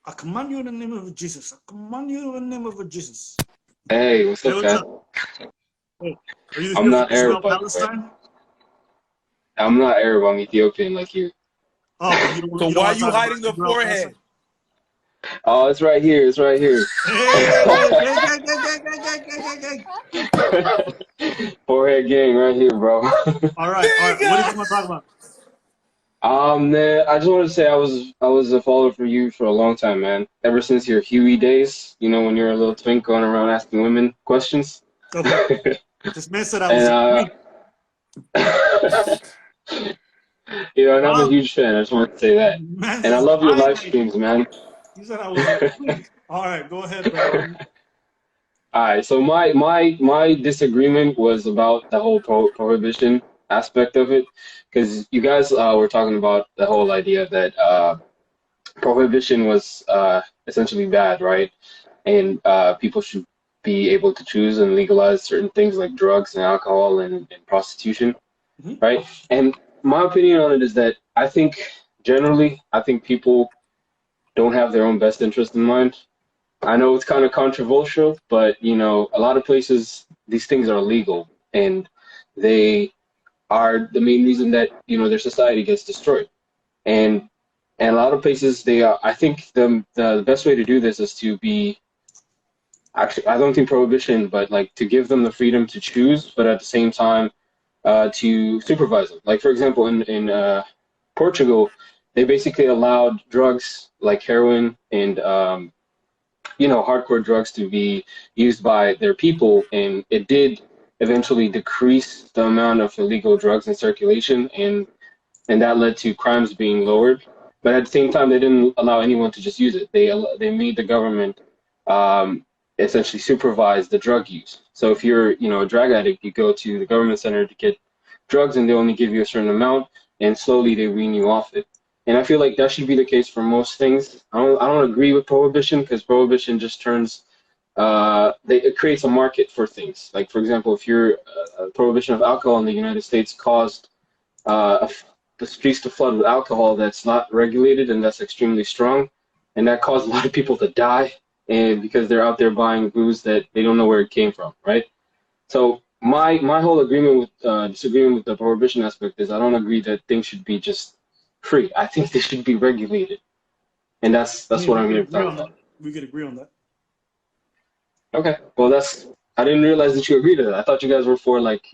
I command you in the name of Jesus. I command you in the name of Jesus. Hey, what's Hey, up, what's guys? up? Hey, are you I'm here for not Arab, Israel by the way. Palestine? I'm not Arab. I'm Ethiopian, like you. Oh, but So you don't why are want to you talk about hiding the Israel Palestine? forehead? Oh, it's right here. It's right here. Hey, gang. Forehead gang, right here, bro. All right, all right. What did you Nigga! want to talk about? Man, I just wanted to say I was a follower for you for a long time, man. Ever since your Huey days, you know, when you're a little twink going around asking women questions. Okay, this man said I was And a queen. and I'm a Wow, huge fan. I just wanted to say that. man And I is love your lying live right now. streams, man. He said I was a queen. All right, go ahead, brother. All right, so my disagreement was about the whole prohibition aspect of it, because you guys were talking about the whole idea that prohibition was essentially bad, right? And people should be able to choose and legalize certain things like drugs and alcohol and prostitution, Mhm. right? And my opinion on it is that I think people don't have their own best interest in mind. I know it's kind of controversial, but a lot of places these things are legal, and they are the main reason that their society gets destroyed. And and a lot of places they are. I think the best way to do this is to be actually, I don't think prohibition, but like to give them the freedom to choose, but at the same time to supervise them. Like for example, in Portugal, they basically allowed drugs like heroin and hardcore drugs to be used by their people, and it did eventually decrease the amount of illegal drugs in circulation, and that led to crimes being lowered. But at the same time, they didn't allow anyone to just use it. They made the government um, essentially supervise the drug use. So if you're a drug addict, you go to the government center to get drugs, and they only give you a certain amount, and slowly they wean you off it. And I feel like that should be the case for most things. I don't agree with prohibition, because prohibition just turns it creates a market for things. Like for example, if you're prohibition of alcohol in the United States caused the streets to flood with alcohol that's not regulated and that's extremely strong, and that caused a lot of people to die, and because they're out there buying booze that they don't know where it came from, right? So my whole agreement with disagreement with the prohibition aspect is I don't agree that things should be just free. I think they should be regulated, and that's what We I'm could here to agree talk on that. about. We could agree on that. Okay, well I didn't realize that you agreed to that. I thought you guys were for like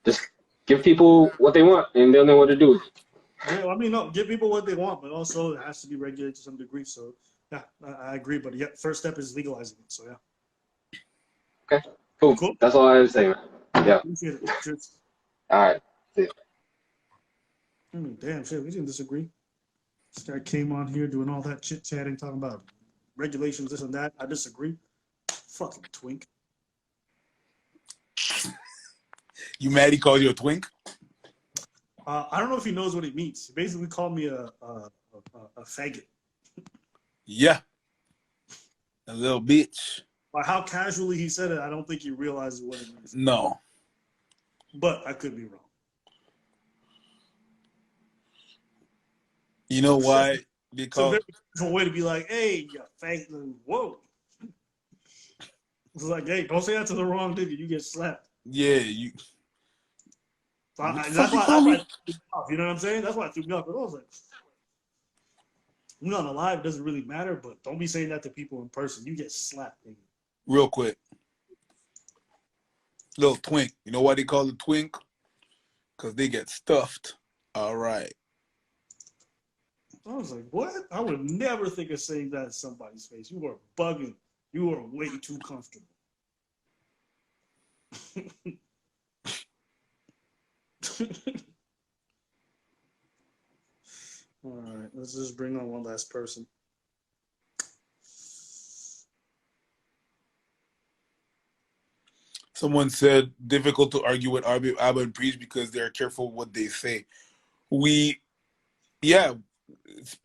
just give people what they want and they'll know what to do with it. Yeah, I mean, no, give people what they want, but also it has to be regulated to some degree. So, yeah, I agree. But yeah, first step is legalizing it. So, yeah. Okay, cool. Cool. That's all I have to say, man. Yeah. Appreciate it. Cheers. All right. See ya. Damn, shit, we didn't disagree. This guy came on here doing all that chit chatting, talking about regulations, this and that. I disagree. Fucking twink. You mad he called you a twink? I don't know if he knows what it means. He basically called me a faggot. Yeah. A little bitch. By how casually he said it, I don't think he realizes what it means. No. But I could be wrong. You know why? It's a Because very different way to be like, hey, you faggot. Whoa. It's like, hey, don't say that to the wrong nigga. You get slapped. yeah, you So what the that's fuck you why call me? it threw me off, you know what I'm saying? That's why it threw me off. But I was like, on the live, it doesn't really matter, but don't be saying that to people in person. You get slapped, nigga. Real quick. Little twink. You know why they call it twink? Because they get stuffed. All right. I was like, what? I would never think of saying that in somebody's face. You are bugging. You are way too comfortable. All right, let's just bring on one last person. Someone said difficult to argue with Abba and Preach because they're careful what they say. Yeah, it's